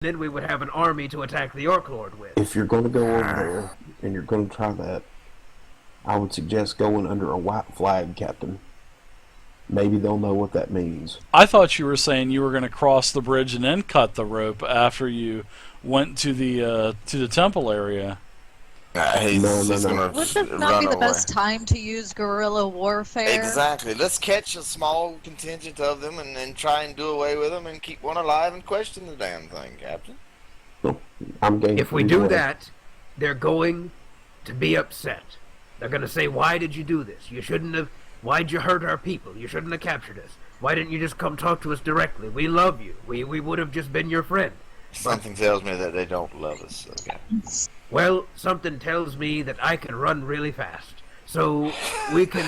then we would have an army to attack the Orc Lord with. If you're going to go over there and you're going to try that, I would suggest going under a white flag, Captain. Maybe they'll know what that means. I thought you were saying you were going to cross the bridge and then cut the rope after you went to the temple area. No. Would this not be the best time to use guerrilla warfare? Exactly. Let's catch a small contingent of them and then try and do away with them and keep one alive and question the damn thing, Captain. No, I'm game. If we do that, they're going to be upset. They're going to say, why did you do this? You shouldn't have. Why'd you hurt our people? You shouldn't have captured us. Why didn't you just come talk to us directly? We love you. We would have just been your friend. Something tells me that they don't love us. Okay. Well, something tells me that I can run really fast. So we can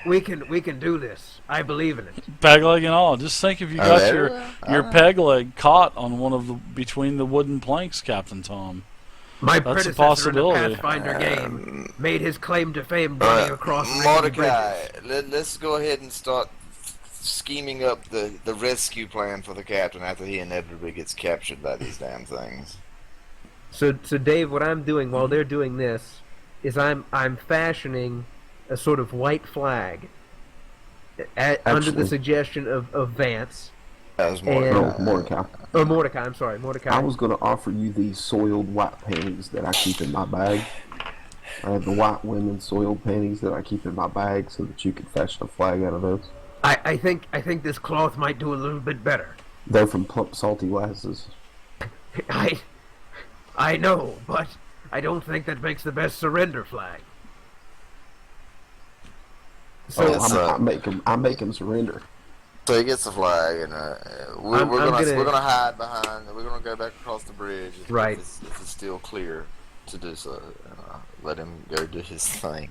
do this. I believe in it. Peg leg and all. Just think if you got your peg leg caught on one of the between the wooden planks, Captain Tom. My That's a predecessor in the possibility. Pathfinder game made his claim to fame running across Mordecai, let's go ahead and start scheming up the rescue plan for the captain after he inevitably gets captured by these damn things. So Dave, what I'm doing while they're doing this is I'm fashioning a sort of white flag under the suggestion of Vance. That was Mordecai. Or Mordecai, I'm sorry, Mordecai. I was going to offer you these soiled white panties that I keep in my bag. I have the white women's soiled panties that I keep in my bag so that you could fashion a flag out of those. I think this cloth might do a little bit better. They're from Plump Salty Lasses. I know, but I don't think that makes the best surrender flag. So I make them surrender. So he gets the flag, and we're gonna hide behind. We're gonna go back across the bridge. Right. If it's still clear to do so, let him go do his thing.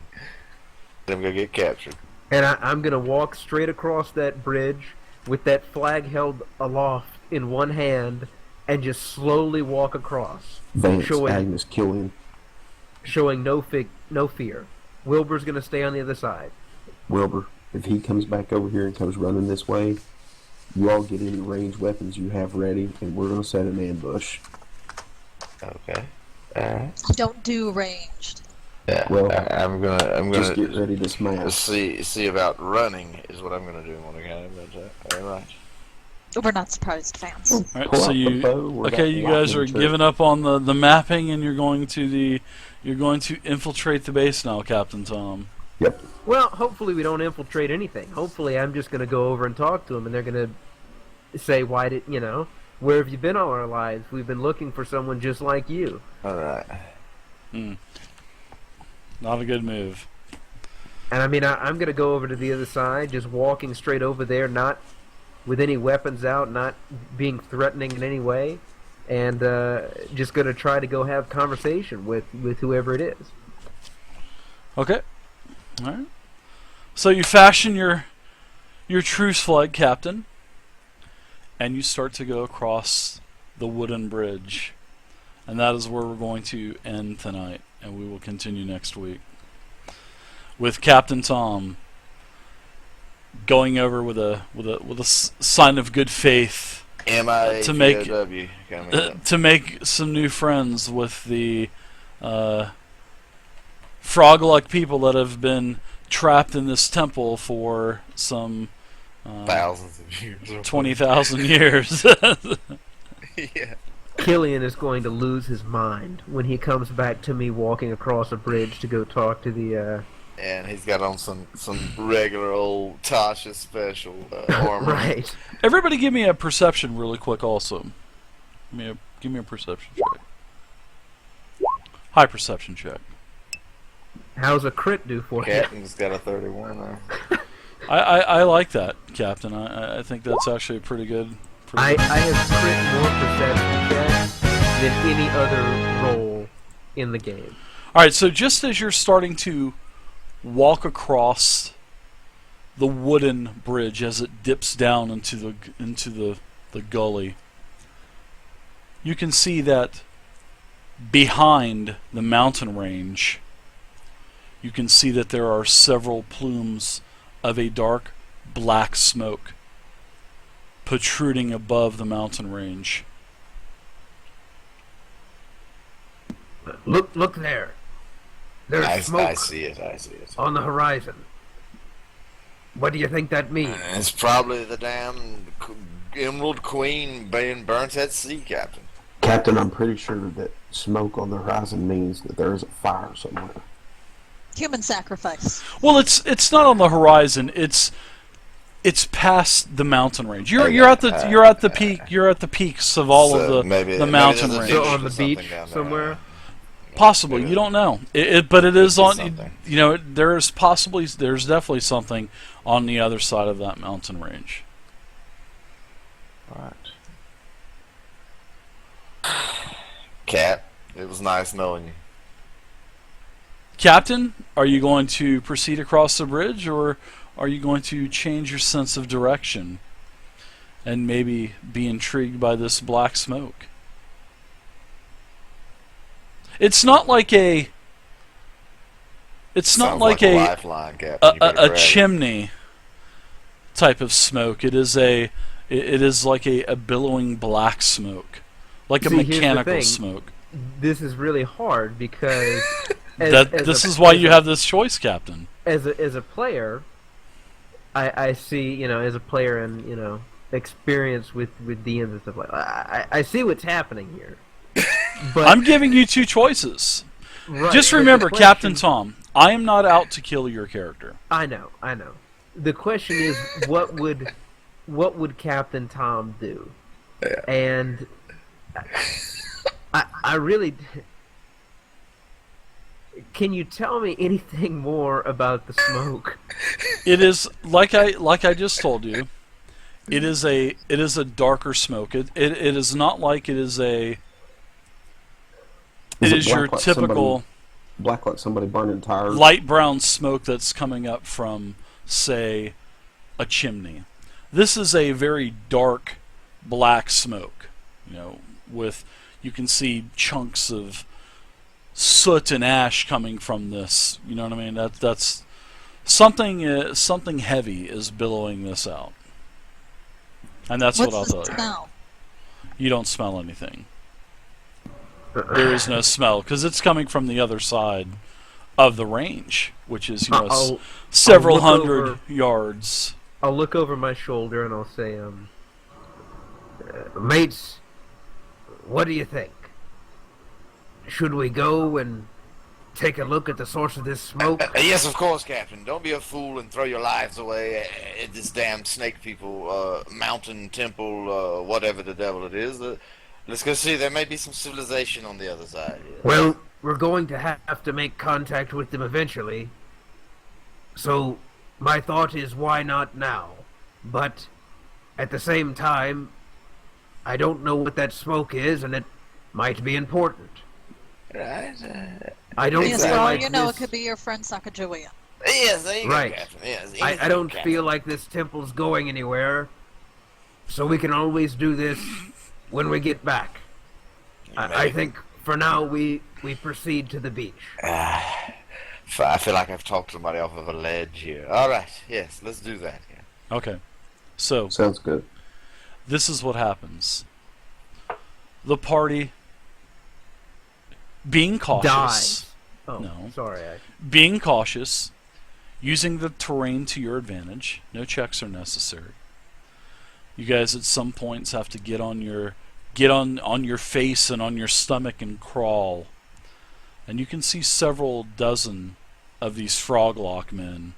Let him go get captured. And I'm gonna walk straight across that bridge with that flag held aloft in one hand, and just slowly walk across, Vance, Agnes, Killian. showing no fear. Wilbur's gonna stay on the other side. Wilbur, if he comes back over here and comes running this way, you all get any ranged weapons you have ready, and we're going to set an ambush. Okay. Don't do ranged. Yeah. Well, I'm gonna just get ready to smash. See about running is what I'm gonna do, Mordecai. All right. We're not surprised, Vance. All right, so you guys are giving up on the mapping, and you're going to infiltrate the base now, Captain Tom. Yep. Well, hopefully we don't infiltrate anything. Hopefully I'm just going to go over and talk to them, and they're going to say, where have you been all our lives? We've been looking for someone just like you. All right. Not a good move. And I mean, I'm going to go over to the other side, just walking straight over there, not with any weapons out, not being threatening in any way, and just going to try to go have conversation with whoever it is. Okay. All right. So you fashion your truce flag, Captain, and you start to go across the wooden bridge, and that is where we're going to end tonight, and we will continue next week with Captain Tom going over with a sign of good faith to make some new friends with the Froglok people that have been trapped in this temple for some thousands of years, 20,000 years. Yeah. Killian is going to lose his mind when he comes back to me walking across a bridge to go talk to the. And he's got on some regular old Tasha special armor. Right. Everybody, give me a perception really quick. Also, give me a perception check. High perception check. How's a crit do for you? Captain's got a 31 there. I like that, Captain. I think that's actually a pretty good. I have crit more perception checks than any other role in the game. All right, so just as you're starting to walk across the wooden bridge as it dips down into the gully, you can see that behind the mountain range, you can see that there are several plumes of a dark black smoke protruding above the mountain range. Look there. There's I smoke see it. I see it. on the horizon. What do you think that means? It's probably the damn Emerald Queen being burnt at sea, Captain. Captain, I'm pretty sure that smoke on the horizon means that there is a fire somewhere. Human sacrifice. Well, it's not on the horizon. It's past the mountain range. You're at the peak. You're at the peaks of all of the mountain range. So on the beach somewhere. Possibly, you don't know. But it is on. You know, there's definitely something on the other side of that mountain range. All right. Cap, it was nice knowing you. Captain, are you going to proceed across the bridge, or are you going to change your sense of direction and maybe be intrigued by this black smoke? It's not like a. It's not like a lifeline, Captain. a chimney type of smoke. It is like a billowing black smoke, like a mechanical smoke. This is really hard because this is why you have this choice, Captain. As a player, I see, as a player and experience with DMs and stuff like that, I see what's happening here. But I'm giving you two choices. Right, just remember, Captain Tom, I am not out to kill your character. I know. The question is, what would Captain Tom do? Yeah. And I really. Can you tell me anything more about the smoke? It is like I just told you. It is a darker smoke. It is not like it is a. It is your typical black, like somebody burning tires. Light brown smoke that's coming up from, say, a chimney. This is a very dark black smoke. With you can see chunks of soot and ash coming from this. You know what I mean? That's something. Something heavy is billowing this out, and that's what I'll tell you. Smell? You don't smell anything. There is no smell because it's coming from the other side of the range, which is several hundred yards. I'll look over my shoulder and I'll say, mates, what do you think? Should we go and take a look at the source of this smoke? Yes, of course, Captain. Don't be a fool and throw your lives away at this damn snake people, mountain, temple, whatever the devil it is. Let's go see. There may be some civilization on the other side. Yeah. Well, we're going to have to make contact with them eventually. So, my thought is, why not now? But, at the same time, I don't know what that smoke is, and it might be important. Right. I don't Yes, feel for all like you know, this... it could be your friend Sacagawea. Yes, there you Right. go, Captain. Yes, I don't feel like this temple's going anywhere, so we can always do this when we get back. I think for now we proceed to the beach. I feel like I've talked somebody off of a ledge here. All right, yes, let's do that. Yeah. Okay, so Sounds good. this is what happens. The party, being cautious, Dies. Oh, No. sorry. being cautious, using the terrain to your advantage. No checks are necessary. You guys at some points have to get on your face and on your stomach and crawl. And you can see several dozen of these Froglok men,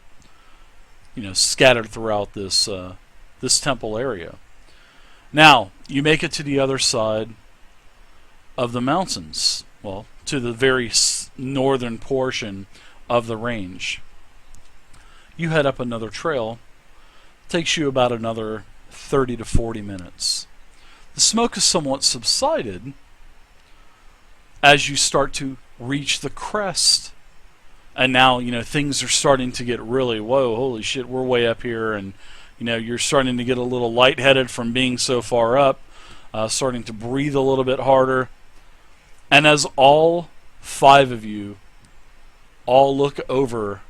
scattered throughout this temple area. Now, you make it to the other side of the mountains. Well, to the very northern portion of the range. You head up another trail. Takes you about another 30 to 40 minutes. The smoke is somewhat subsided as you start to reach the crest. And now, things are starting to get really, whoa, holy shit, we're way up here. And, you're starting to get a little lightheaded from being so far up. Starting to breathe a little bit harder. And as all 5 of you all look over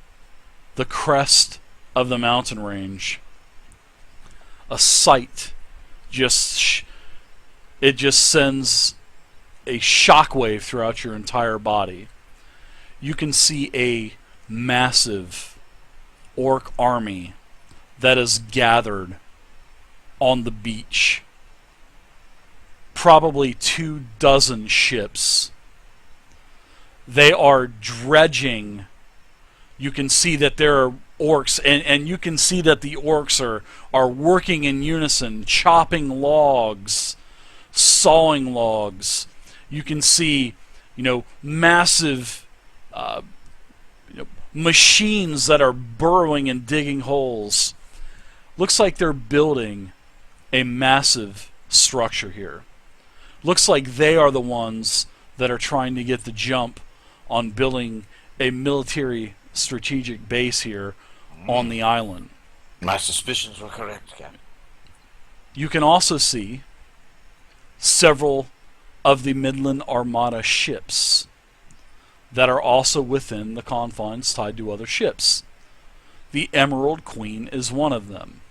the crest of the mountain range, a sight just sends a shockwave throughout your entire body. You can see a massive orc army that is gathered on the beach. Probably 24 ships. They are dredging. You can see that there are orcs, and you can see that the orcs are working in unison, chopping logs, sawing logs. You can see, massive machines that are burrowing and digging holes. Looks like they're building a massive structure here. Looks like they are the ones that are trying to get the jump on building a military strategic base here on the island. My suspicions were correct, Captain. You can also see several of the Midland Armada ships that are also within the confines tied to other ships. The Emerald Queen is one of them.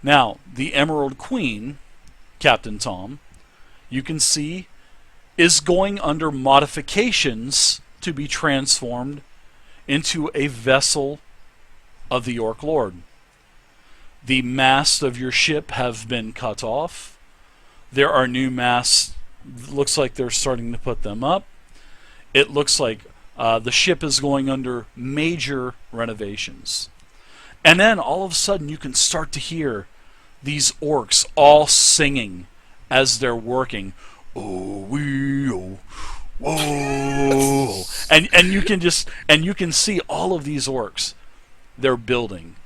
Now, the Emerald Queen, Captain Tom, you can see is going under modifications to be transformed into a vessel of the Orc Lord. The masts of your ship have been cut off. There are new masts. Looks like they're starting to put them up. It looks like the ship is going under major renovations. And then all of a sudden you can start to hear these orcs all singing as they're working. Oh, we, oh, whoa. and you can see all of these orcs. They're building.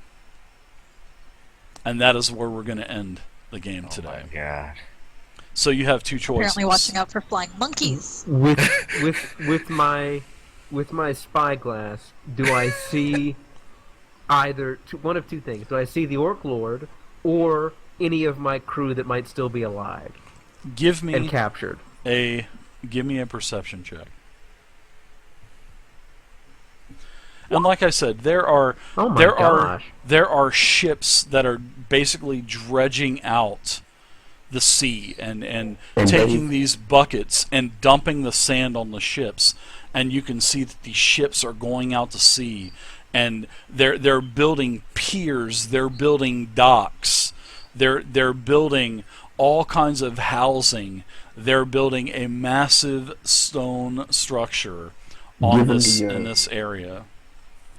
And that is where we're going to end the game today. Oh my God. So you have two choices. Apparently watching out for flying monkeys. With my spyglass, do I see either one of two things? Do I see the Orc Lord or any of my crew that might still be alive Give me and captured? Give me a perception check. And like I said, there are ships that are basically dredging out the sea and taking these buckets and dumping the sand on the ships, and you can see that these ships are going out to sea, and they're building piers, they're building docks, they're building all kinds of housing, they're building a massive stone structure on in this area.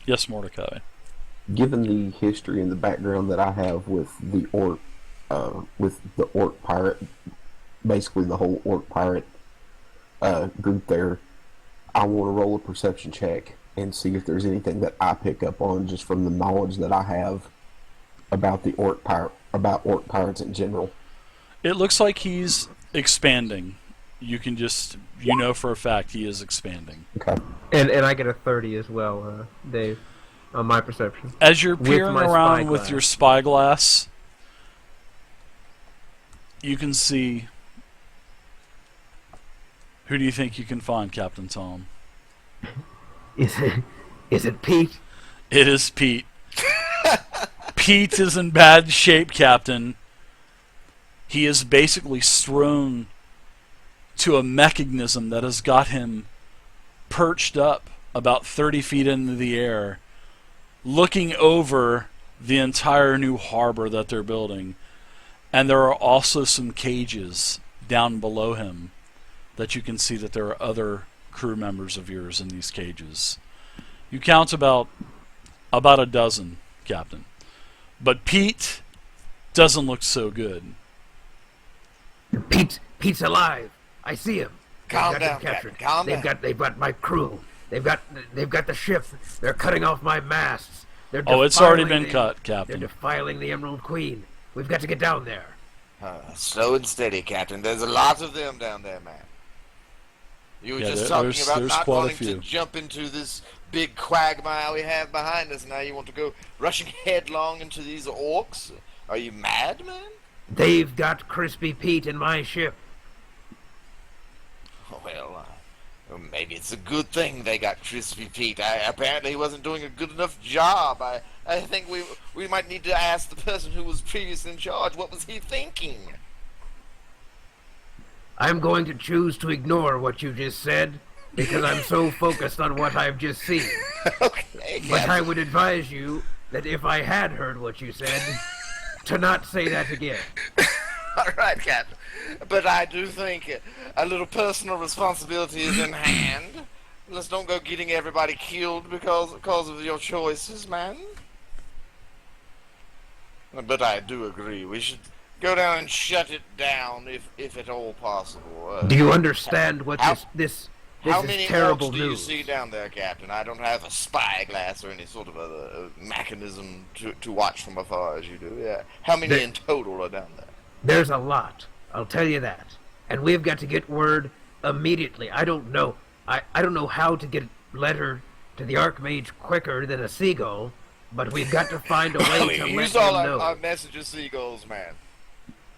Yes, Mordecai. Given the history and the background that I have with the orc pirate, basically the whole orc pirate group there, I want to roll a perception check and see if there's anything that I pick up on just from the knowledge that I have about the orc pirates in general. It looks like he's expanding. You can just, for a fact he is expanding. Okay. And I get a 30 as well, Dave, on my perception. As you're peering around with your spyglass, you can see. Who do you think you can find, Captain Tom? Is it Pete? It is Pete. Pete is in bad shape, Captain. He is basically thrown to a mechanism that has got him perched up about 30 feet into the air, looking over the entire new harbor that they're building. And there are also some cages down below him that you can see that there are other crew members of yours in these cages. You count about a dozen, Captain. But Pete doesn't look so good. Pete's alive. I see him. Calm down, Captain. Calm down. They've got my crew. They've got the ship. They're cutting off my masts. It's already been cut, Captain. They're defiling the Emerald Queen. We've got to get down there. Slow and steady, Captain. There's a lot of them down there, man. You were just talking about not wanting to jump into this big quagmire we have behind us. Now you want to go rushing headlong into these orcs? Are you mad, man? They've got Crispy Pete in my ship. Well, maybe it's a good thing they got Crispy Pete. Apparently he wasn't doing a good enough job. I think we might need to ask the person who was previously in charge, what was he thinking? I'm going to choose to ignore what you just said because I'm so focused on what I've just seen. Okay, But I Captain. would advise you that if I had heard what you said, to not say that again. All right, Captain. But I do think a little personal responsibility is in hand. Let's don't go getting everybody killed because of your choices, man. But I do agree. We should go down and shut it down if at all possible. Do you understand what how- this How is many terrible orcs do you news? see down there, Captain? I don't have a spyglass or any sort of other mechanism to watch from afar as you do. Yeah. How many There- in total are down there? There's a lot. I'll tell you that. And we've got to get word immediately. I don't know. I don't know how to get a letter to the Archmage quicker than a seagull, but we've got to find a way to let Use him all know. our messenger seagulls, man.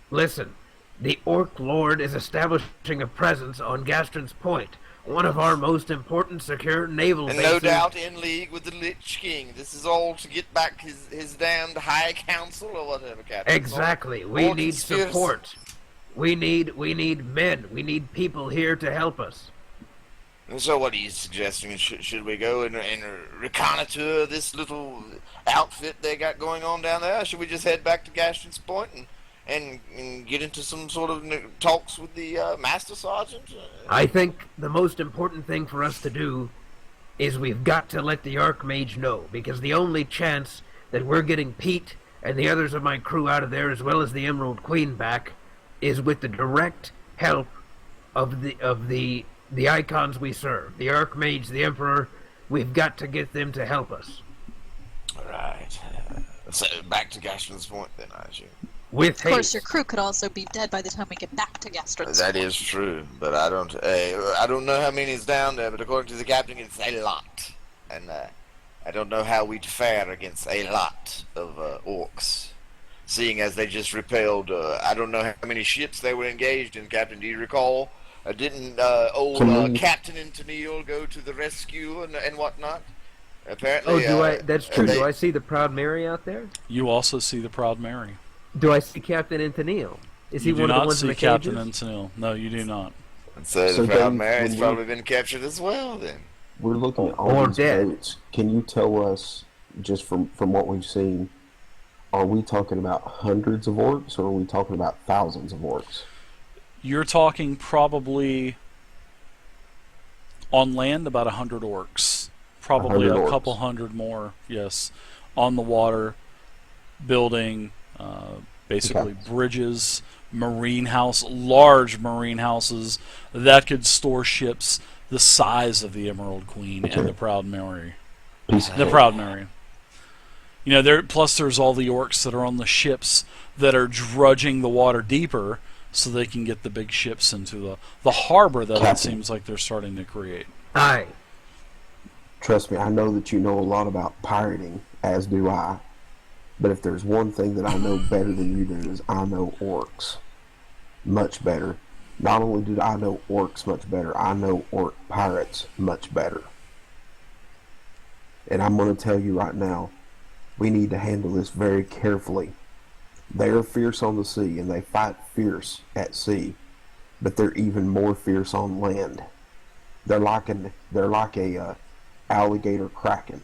Listen, the Orc Lord is establishing a presence on Gastron's Point, one of our most important secure naval And bases. no doubt in league with the Lich King. This is all to get back his damned High Council or whatever, Captain. Exactly. All We need conspiracy. support. We need men. We need people here to help us. And so what are you suggesting? Should we go and reconnoiter this little outfit they got going on down there? Or should we just head back to Gastron's Point and get into some sort of talks with the Master Sergeant? I think the most important thing for us to do is we've got to let the Archmage know, because the only chance that we're getting Pete and the others of my crew out of there, as well as the Emerald Queen back, is with the direct help of the icons we serve. The Archmage, the Emperor, we've got to get them to help us. Alright. So back to Gastron's Point then, I assume. With Of course, haste. your crew could also be dead by the time we get back to Gastron's. That is true, but I don't know how many is down there, but according to the captain, it's a lot. And I don't know how we'd fare against a lot of orcs, seeing as they just repelled, I don't know how many ships they were engaged in, Captain. Do you recall? Didn't old Captain Antennae go to the rescue and whatnot? Apparently, That's true. Do I see the Proud Mary out there? You also see the Proud Mary. Do I see Captain Antennae? Is he You do one of the not ones in see the Captain cages? Antennae. No, you do not. So So the Proud then, Mary's when probably been captured as well, then. We're looking at Or all these dead. boats. Can you tell us, just from what we've seen, are we talking about hundreds of orcs, or are we talking about thousands of orcs? You're talking probably on land about 100 orcs. Probably 100 a orcs. couple hundred more, yes. On the water, building basically Okay. bridges, large marine houses that could store ships the size of the Emerald Queen Okay. and the Proud Mary. Piece of The cake. Proud Mary. You know, plus there's all the orcs that are on the ships that are drudging the water deeper so they can get the big ships into the harbor that it Captain. seems like they're starting to create. Aye. Trust me, I know that you know a lot about pirating, as do I. But if there's one thing that I know better than you do, is I know orcs much better. Not only do I know orcs much better, I know orc pirates much better. And I'm going to tell you right now, we need to handle this very carefully. They are fierce on the sea, and they fight fierce at sea, but they're even more fierce on land. They're like a alligator kraken.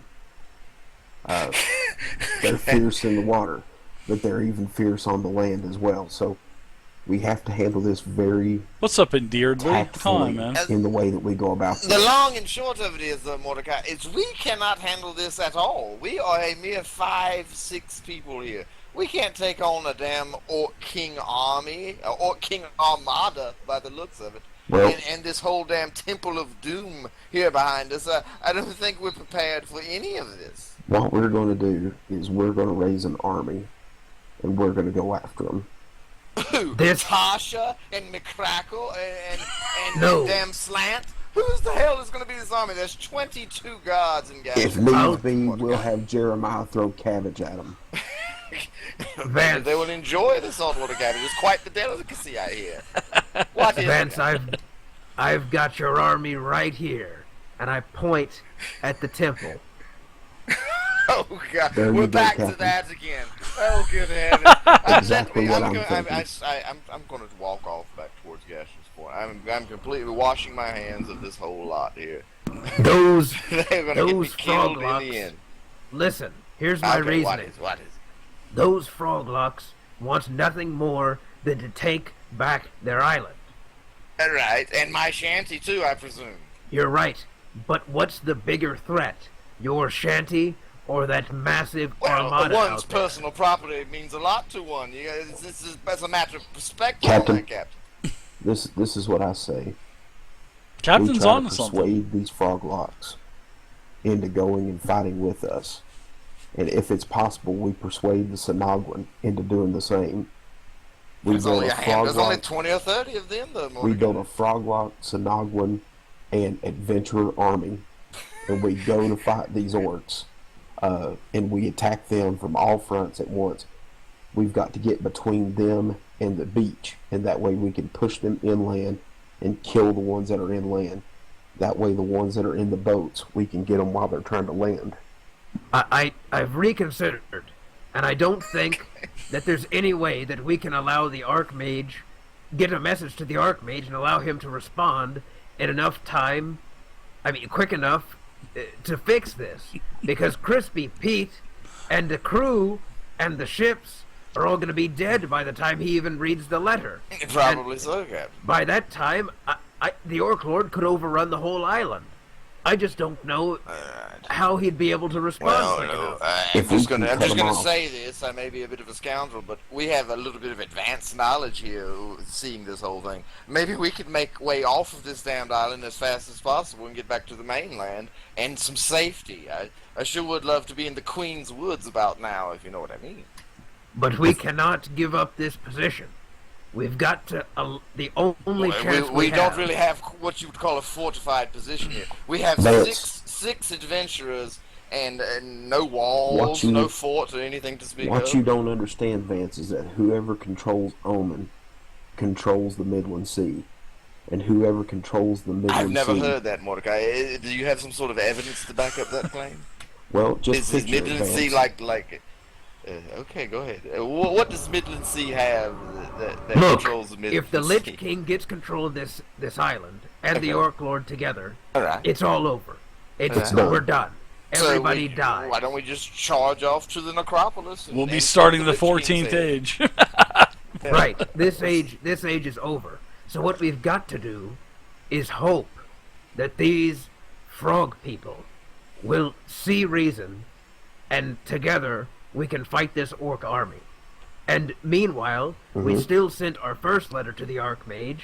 They're fierce in the water, but they're even fierce on the land as well. So we have to handle this very What's up, Endeared? Come tactfully on, man. in the way that we go about The this. long and short of it is, Mordecai, is we cannot handle this at all. We are a mere 5-6 people here. We can't take on a damn Orc King army, Orc King armada by the looks of it. Well- and this whole damn Temple of Doom here behind us. I don't think we're prepared for any of this. What we're going to do is we're going to raise an army, and we're going to go after them. Who? This- Tasha and McCrackle and No. damn Slant? Who's the hell is going to be this army? There's 22 gods in Gastron. If needs I'll- be, we'll have Jeremiah throw cabbage at them. Vance. They will enjoy the saltwater cabbage. It's quite the delicacy out here. What is Vance, it? I've got your army right here, and I point at the temple. Oh God, There we're you go, back to Captain. that again. Oh good heavens! Exactly what I'm I'm thinking. going to walk off back towards Gastron's Point. point. I'm completely washing my hands of this whole lot here. Those They're gonna get me killed in the Froglocks. end. Listen, here's my Okay, reasoning. what is? Those Froglocks want nothing more than to take back their island. All right, and my shanty too, I presume. You're right, but what's the bigger threat? Your shanty or that massive Well, armada one's out there? personal property means a lot to one. That's a matter of perspective, Captain. Captain. This is what I say. We Captain's try on to to something. persuade these Froglocks into going and fighting with us. And if it's possible, we persuade the Sahuagin into doing the same. There's only 20 or 30 of them, though. We build a Froglok, Sahuagin, and adventurer army, and we go to fight these orcs, and we attack them from all fronts at once. We've got to get between them and the beach, and that way we can push them inland and kill the ones that are inland. That way the ones that are in the boats, we can get them while they're trying to land. I've reconsidered, and I don't think that there's any way that we can allow the Archmage, get a message to the Archmage and allow him to respond in enough time, quick enough to fix this. Because Crispy Pete and the crew and the ships are all going to be dead by the time he even reads the letter. Probably so, Captain. By that time, the Orc Lord could overrun the whole island. I just don't know how he'd be able to respond. Well, I'm just gonna say this. I may be a bit of a scoundrel, but we have a little bit of advanced knowledge here, seeing this whole thing. Maybe we could make way off of this damned island as fast as possible and get back to the mainland and some safety. I sure would love to be in the Queen's Woods about now, if you know what I mean. But we cannot give up this position. We've got to. The only chance we have. don't really have what you would call a fortified position here. We have six adventurers and no walls, no fort or anything to speak of. What you don't understand, Vance, is that whoever controls Omen controls the Midland Sea. And whoever controls the Midland Sea... I've never heard that, Mordecai. Do you have some sort of evidence to back up that claim? Well, just is Midland Sea like okay, go ahead. What does Midland Sea have that controls the Midland Sea? If the Lich King gets control of this island and the Orc Lord together, it's all over. We're done. Everybody dies. Why don't we just charge off to the necropolis? We'll be starting the 14th age. Right. This age is over. So what we've got to do is hope that these frog people will see reason, and together we can fight this orc army. And meanwhile, we still sent our first letter to the Archmage.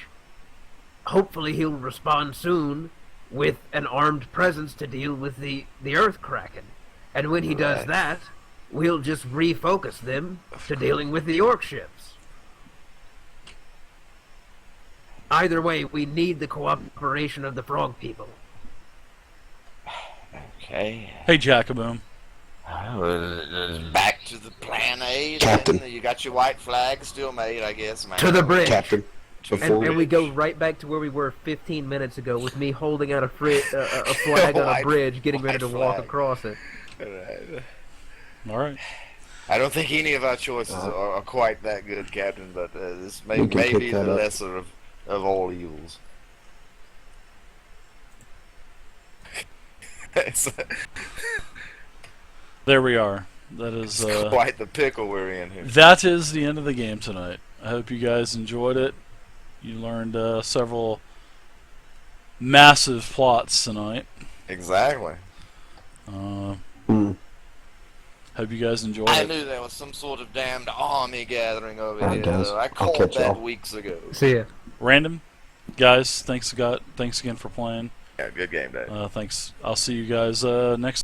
Hopefully he'll respond soon with an armed presence to deal with the Earth Kraken. And when he does that, we'll just refocus them to dealing with the orc ships. Either way, we need the cooperation of the frog people. Okay. Hey, Jacoboom. Back to the plan A. Captain. Then. You got your white flag still made, I guess, man. To the bridge. Captain, And we go right back to where we were 15 minutes ago with me holding out a flag on a bridge, getting ready to walk across it. All right. I don't think any of our choices are quite that good, Captain, but this may be the lesser of all evils. There we are. That is quite the pickle we're in here. That is the end of the game tonight. I hope you guys enjoyed it. You learned several massive plots tonight. Exactly. Hope you guys enjoyed I it. knew there was some sort of damned army gathering over here. Though. I called that weeks ago. See ya. Random, guys. Thanks again for playing. Yeah, good game, Dave. Thanks. I'll see you guys next